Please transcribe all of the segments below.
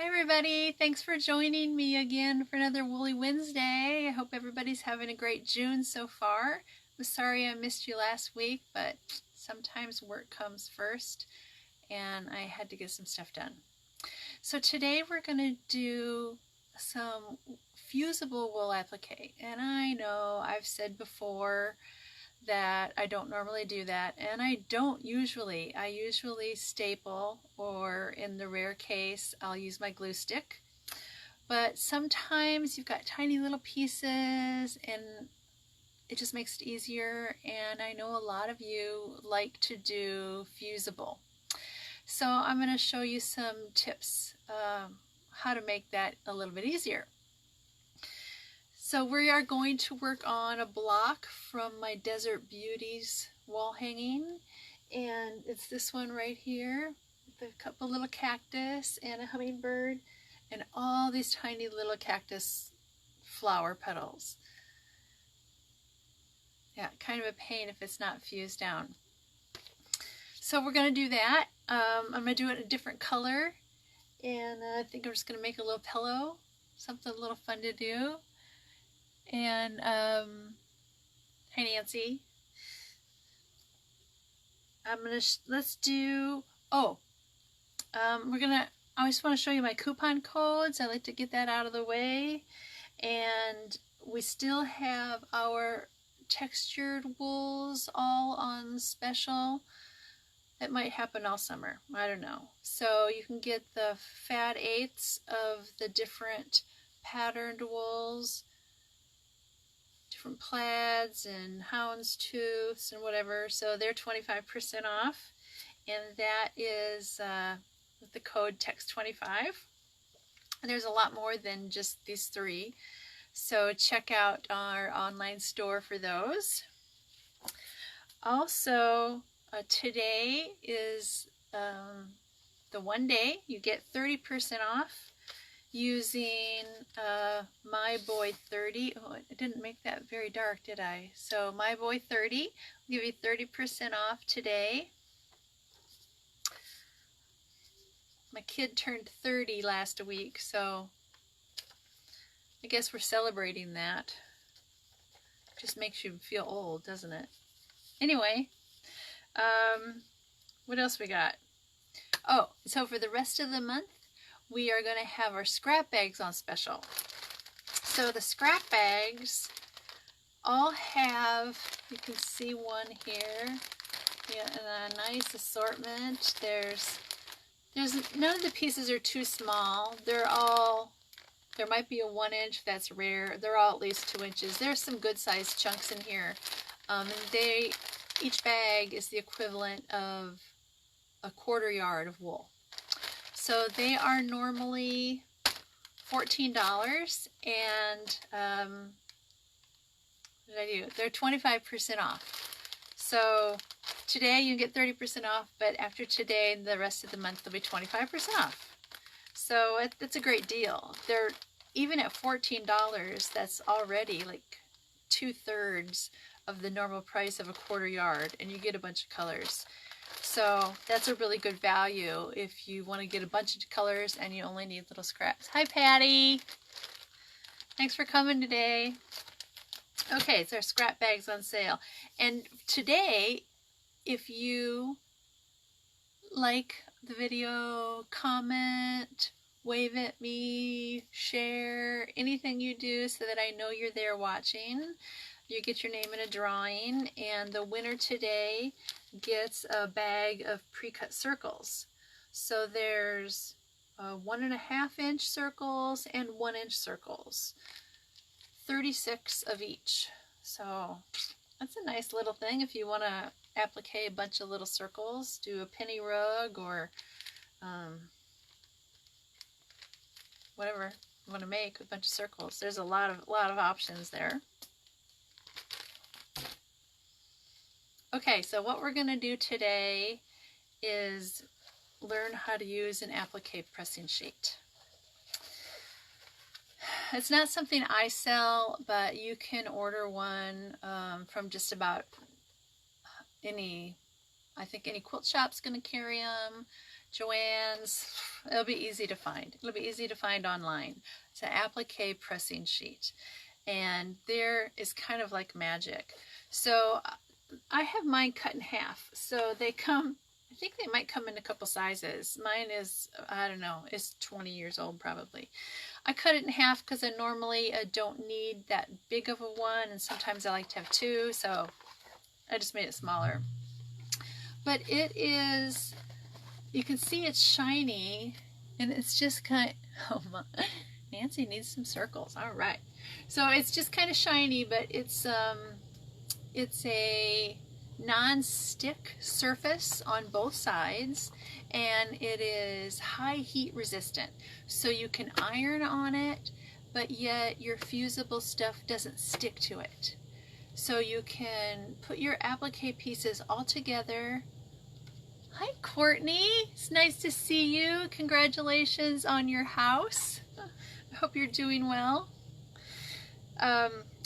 Hi everybody, thanks for joining me again for another Woolly Wednesday. I hope everybody's having a great June so far. I'm sorry I missed you last week, but sometimes work comes first and I had to get some stuff done. So today we're going to do some fusible wool applique, and I know I've said before that I don't normally do that, and I usually staple, or in the rare case I'll use my glue stick. But sometimes you've got tiny little pieces and it just makes it easier, and I know a lot of you like to do fusible. So I'm going to show you some tips how to make that a little bit easier. So we are going to work on a block from my Desert Beauties wall hanging, and it's this one right here with a couple little cactus and a hummingbird and all these tiny little cactus flower petals. Yeah, kind of a pain if it's not fused down. So we're going to do that. I'm going to do it in a different color, and I think I'm just going to make a little pillow, something a little fun to do. And hi Nancy. Let's do, I just want to show you my coupon codes. I like to get that out of the way. And we still have our textured wools all on special. It might happen all summer, I don't know. So you can get the fat eighths of the different patterned wools, different plaids and houndstooths and whatever. So they're 25% off, and that is with the code TEXT25. And there's a lot more than just these three. So check out our online store for those. Also, today is the one day you get 30% off using My Boy 30. Oh, I didn't make that very dark, did I? So My Boy 30 will give you 30% off today. My kid turned 30 last week, so I guess we're celebrating that. Just makes you feel old, doesn't it? Anyway, what else we got? Oh, so for the rest of the month, we are going to have our scrap bags on special. So the scrap bags all have, you can see one here, yeah, a nice assortment. There's none of the pieces are too small. They're all, there might be a 1 inch, that's rare. They're all at least 2 inches. There's some good sized chunks in here. And each bag is the equivalent of a 1/4 yard of wool. So they are normally $14, and what did I do? They're 25% off. So today you get 30% off, but after today, the rest of the month, they'll be 25% off. So it's a great deal. They're even at $14, that's already like 2/3 of the normal price of a 1/4 yard, and you get a bunch of colors. So that's a really good value if you want to get a bunch of colors and you only need little scraps. Hi Patty! Thanks for coming today. Okay, it's our scrap bags on sale. And today, if you like the video, comment, wave at me, share, anything you do so that I know you're there watching, you get your name in a drawing, and the winner today gets a bag of pre-cut circles. So there's 1.5 inch circles and 1 inch circles, 36 of each. So that's a nice little thing if you want to applique a bunch of little circles, do a penny rug, or whatever you want to make, a bunch of circles. There's a lot of options there. Okay, so what we're going to do today is learn how to use an applique pressing sheet. It's not something I sell, but you can order one from just about any, I think any quilt shop's going to carry them. Joann's. It'll be easy to find. It'll be easy to find online. It's an applique pressing sheet. And there is kind of like magic. So I have mine cut in half. So they come, I think they might come in a couple sizes. Mine is, I don't know, it's 20 years old probably. I cut it in half because I normally don't need that big of a one, and sometimes I like to have two, so I just made it smaller. But it is, you can see it's shiny, and it's just kind of, oh my, Nancy needs some circles. All right. So it's just kind of shiny, but it's a non-stick surface on both sides, and it is high heat resistant. So you can iron on it, but yet your fusible stuff doesn't stick to it. So you can put your applique pieces all together. Hi, Courtney. It's nice to see you. Congratulations on your house. I hope you're doing well.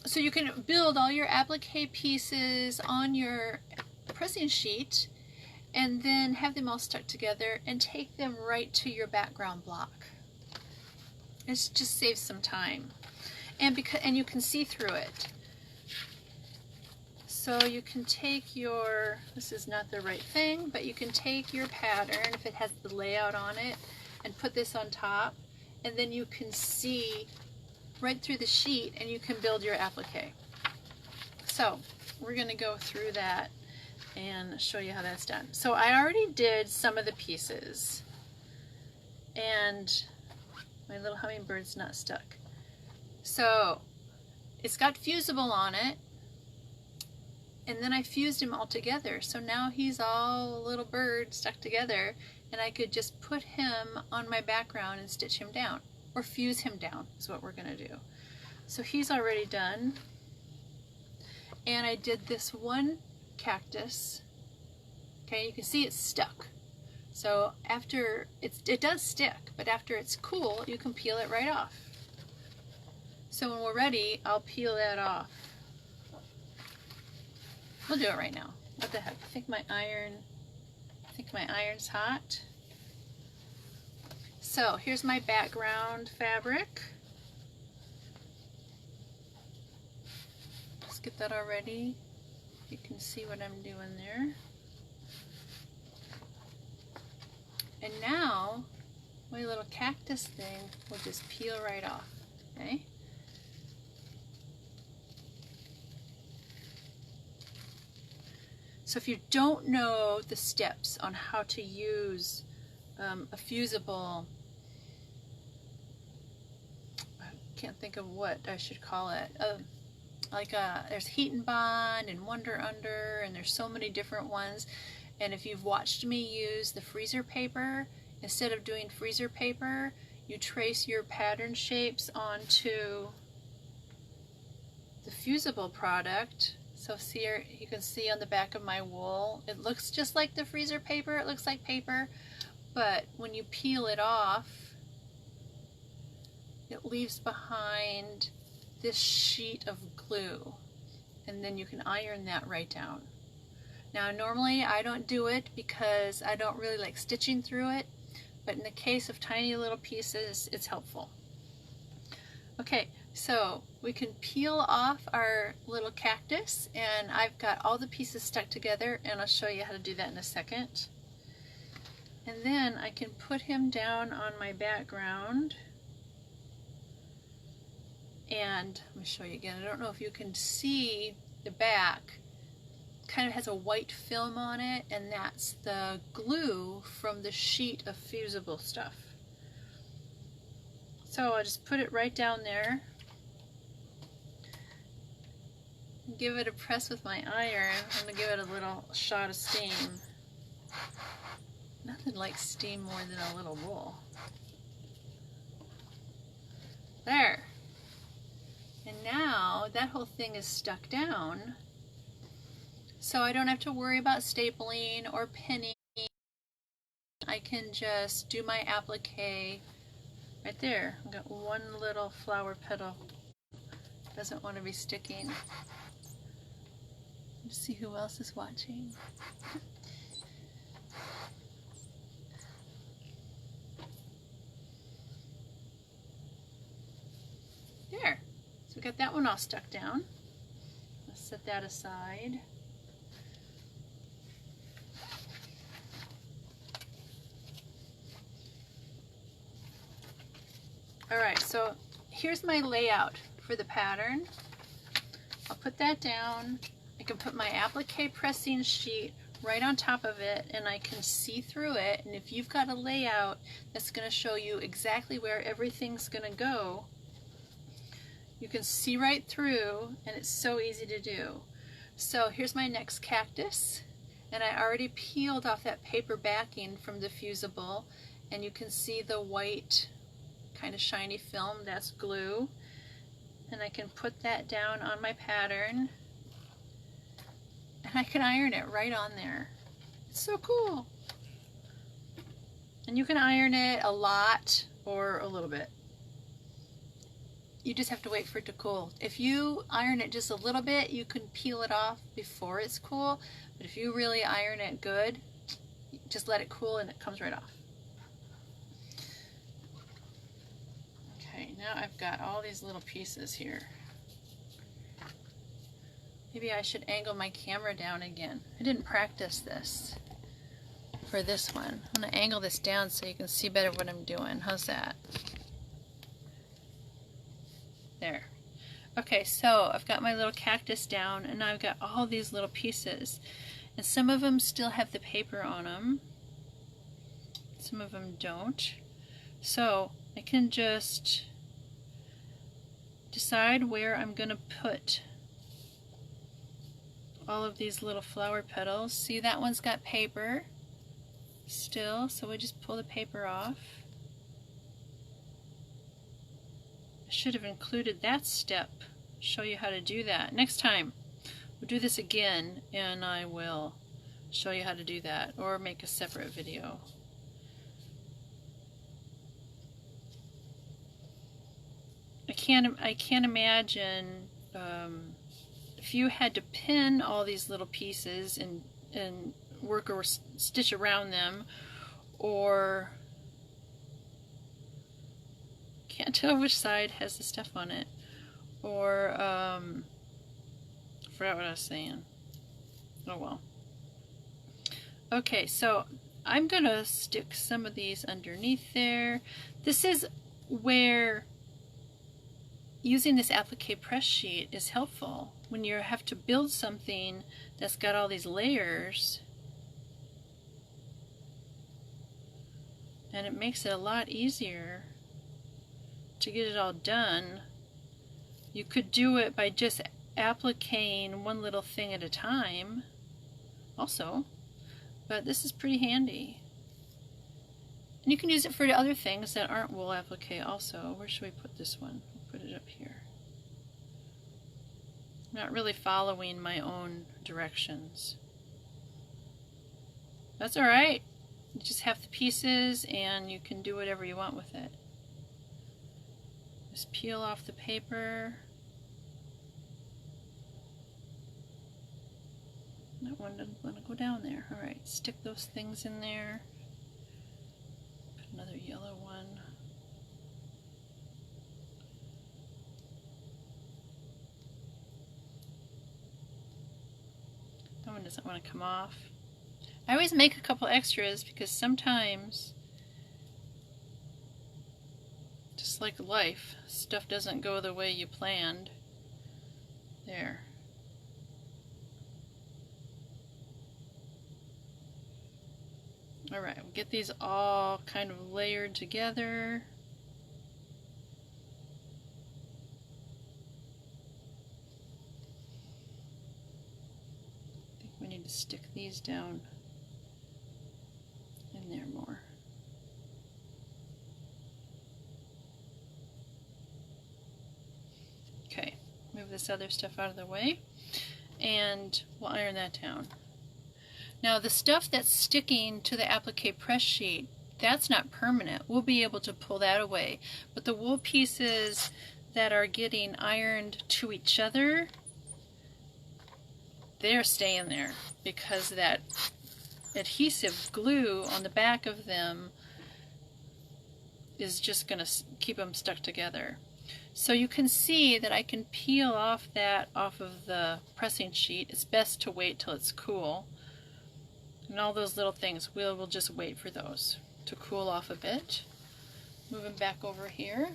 So you can build all your applique pieces on your pressing sheet and then have them all stuck together and take them right to your background block. It just saves some time. And you can see through it. So you can take your, this is not the right thing, but you can take your pattern, if it has the layout on it, and put this on top, and then you can see right through the sheet and you can build your applique. So we're going to go through that and show you how that's done. So I already did some of the pieces, and my little hummingbird's not stuck. So it's got fusible on it, and then I fused him all together. So now he's all a little bird stuck together, and I could just put him on my background and stitch him down, or fuse him down is what we're going to do. So he's already done. And I did this one cactus. Okay, you can see it's stuck. So after it does stick, but after it's cool, you can peel it right off. So when we're ready, I'll peel that off. We'll do it right now. What the heck? I think my iron's hot. So here's my background fabric. Let's get that all ready. You can see what I'm doing there. And now my little cactus thing will just peel right off. Okay? So if you don't know the steps on how to use a fusible, I can't think of what I should call it, there's Heat and Bond and Wonder Under, and there's so many different ones. And if you've watched me use the freezer paper, instead of doing freezer paper, you trace your pattern shapes onto the fusible product. So see here, you can see on the back of my wool, it looks just like the freezer paper, it looks like paper, but when you peel it off, it leaves behind this sheet of glue, and then you can iron that right down. Now normally I don't do it because I don't really like stitching through it, but in the case of tiny little pieces, it's helpful. Okay, so we can peel off our little cactus, and I've got all the pieces stuck together, and I'll show you how to do that in a second. And then I can put him down on my background, and let me show you again. I don't know if you can see the back. It kind of has a white film on it, and that's the glue from the sheet of fusible stuff. So I'll just put it right down there. Give it a press with my iron. I'm going to give it a little shot of steam. Nothing like steam more than a little wool. There. And now that whole thing is stuck down. So I don't have to worry about stapling or pinning. I can just do my applique right there. I've got one little flower petal. Doesn't want to be sticking. Let's see who else is watching. we got that one all stuck down. Let's set that aside. Alright, so here's my layout for the pattern. I'll put that down. I can put my applique pressing sheet right on top of it and I can see through it, and if you've got a layout that's going to show you exactly where everything's going to go, you can see right through, and it's so easy to do. So here's my next cactus, and I already peeled off that paper backing from the fusible, and you can see the white kind of shiny film, that's glue, and I can put that down on my pattern and I can iron it right on there. It's so cool. And you can iron it a lot or a little bit. You just have to wait for it to cool. If you iron it just a little bit, you can peel it off before it's cool, but if you really iron it good, just let it cool and it comes right off. Okay, now I've got all these little pieces here. Maybe I should angle my camera down again. I didn't practice this for this one. I'm going to angle this down so you can see better what I'm doing. How's that? There. Okay, so I've got my little cactus down and I've got all these little pieces. And some of them still have the paper on them. Some of them don't. So I can just decide where I'm going to put all of these little flower petals. See, that one's got paper still, so we just pull the paper off. I should have included that step, show you how to do that. Next time we'll do this again and I will show you how to do that, or make a separate video. I can't imagine if you had to pin all these little pieces and work or stitch around them, or can't tell which side has the stuff on it, or I forgot what I was saying. Oh well. Okay, so I'm gonna stick some of these underneath there. This is where using this applique press sheet is helpful when you have to build something that's got all these layers, and it makes it a lot easier to get it all done. You could do it by just appliquing one little thing at a time also, but this is pretty handy. And you can use it for other things that aren't wool applique also. Where should we put this one? Put it up here. I'm not really following my own directions. That's alright. You just have the pieces and you can do whatever you want with it. Just peel off the paper. That one doesn't want to go down there. Alright, stick those things in there. Put another yellow one. That one doesn't want to come off. I always make a couple extras because sometimes, just like life, stuff doesn't go the way you planned. There. Alright, we'll get these all kind of layered together. I think we need to stick these down in there more. Okay, move this other stuff out of the way and we'll iron that down. Now the stuff that's sticking to the applique press sheet, that's not permanent. We'll be able to pull that away. But the wool pieces that are getting ironed to each other, they're staying there because that adhesive glue on the back of them is just going to keep them stuck together. So you can see that I can peel off that off of the pressing sheet. It's best to wait till it's cool. And all those little things, we'll just wait for those to cool off a bit. Moving back over here.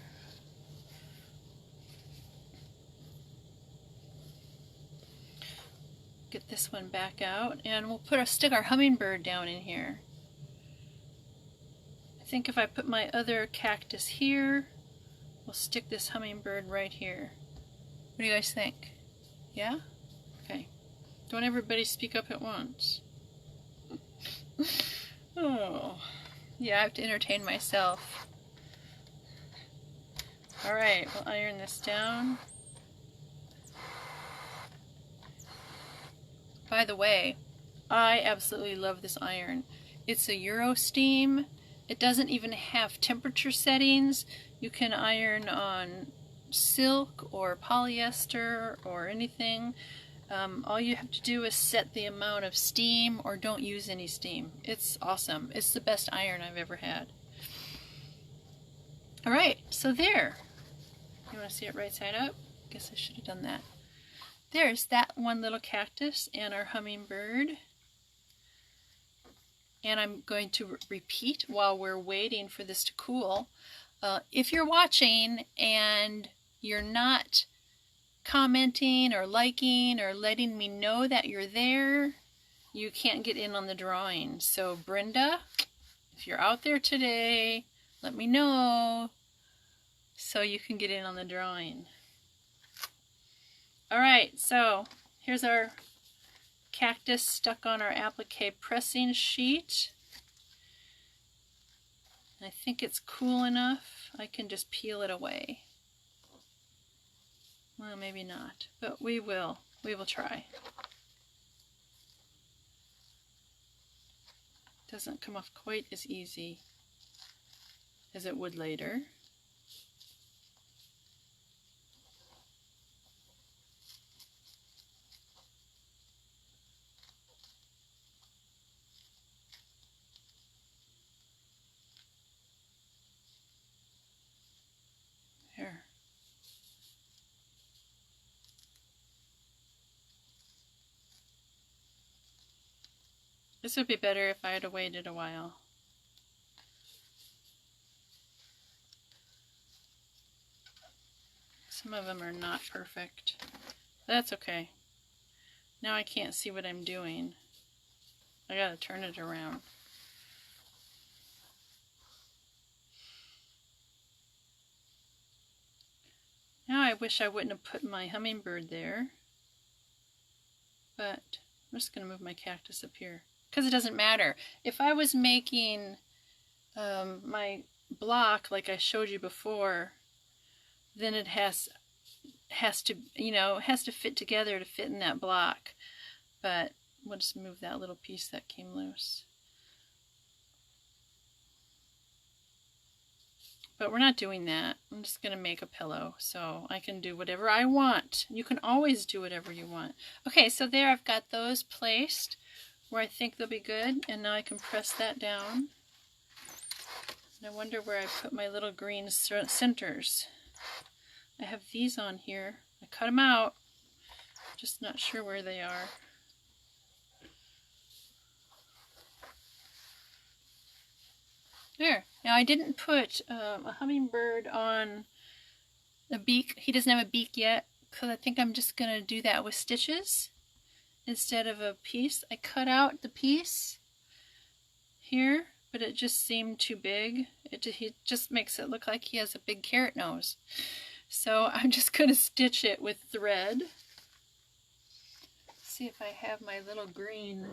Get this one back out, and we'll stick our hummingbird down in here. I think if I put my other cactus here, we'll stick this hummingbird right here. What do you guys think? Yeah? Okay. Don't everybody speak up at once. Oh. Yeah, I have to entertain myself. Alright, we'll iron this down. By the way, I absolutely love this iron. It's a Euro steam. It doesn't even have temperature settings. You can iron on silk or polyester or anything. All you have to do is set the amount of steam or don't use any steam. It's awesome. It's the best iron I've ever had. Alright, so there. You want to see it right side up? Guess I should have done that. There's that one little cactus and our hummingbird. And I'm going to repeat while we're waiting for this to cool. If you're watching and you're not commenting or liking or letting me know that you're there, you can't get in on the drawing. So Brenda, if you're out there today, let me know so you can get in on the drawing. Alright, so here's our cactus stuck on our applique pressing sheet. I think it's cool enough. I can just peel it away. Well, maybe not, but we will try. Doesn't come off quite as easy as it would later. There. This would be better if I had waited a while. Some of them are not perfect. That's okay. Now I can't see what I'm doing. I gotta turn it around. Now I wish I wouldn't have put my hummingbird there. But I'm just gonna move my cactus up here. Because it doesn't matter. If I was making my block like I showed you before, then it has to, you know, it has to fit together to fit in that block. But we'll just move that little piece that came loose. But we're not doing that. I'm just going to make a pillow so I can do whatever I want. You can always do whatever you want. Okay, so there I've got those placed where I think they'll be good. And now I can press that down. And I wonder where I put my little green centers. I have these on here. I cut them out. Just not sure where they are. There. Now I didn't put a hummingbird on a beak. He doesn't have a beak yet because I think I'm just going to do that with stitches instead of a piece. I cut out the piece here, but it just seemed too big. It just makes it look like he has a big carrot nose. So I'm just going to stitch it with thread. See if I have my little green.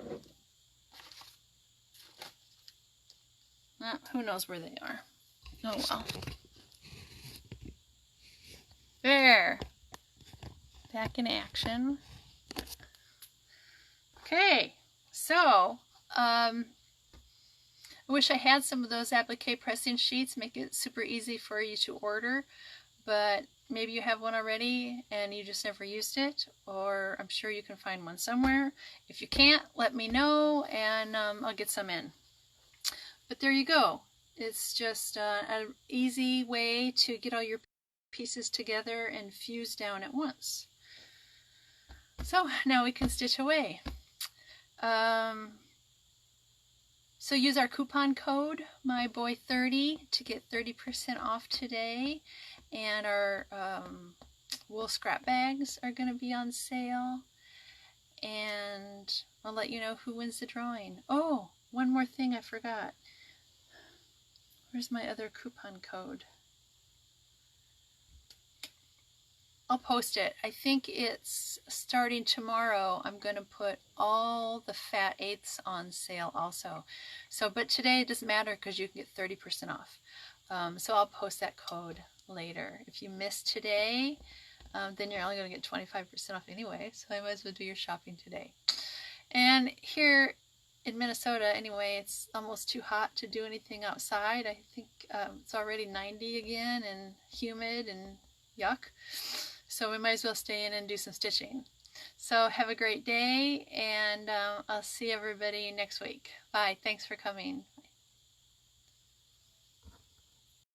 Who knows where they are? Oh well. There. Back in action. Okay, so I wish I had some of those applique pressing sheets, make it super easy for you to order, but maybe you have one already and you just never used it, or I'm sure you can find one somewhere. If you can't, let me know and I'll get some in. But there you go. It's just an easy way to get all your pieces together and fuse down at once. So now we can stitch away. So use our coupon code, MyBoy30, to get 30% off today. And our wool scrap bags are going to be on sale. And I'll let you know who wins the drawing. Oh, one more thing I forgot. Where's my other coupon code? I'll post it. I think it's starting tomorrow. I'm going to put all the fat eighths on sale also. So, but today it doesn't matter because you can get 30% off. So I'll post that code later. If you missed today, then you're only going to get 25% off anyway. So I might as well do your shopping today. And here in Minnesota, anyway, it's almost too hot to do anything outside. I think it's already 90 again and humid and yuck. So we might as well stay in and do some stitching. So have a great day, and I'll see everybody next week. Bye. Thanks for coming.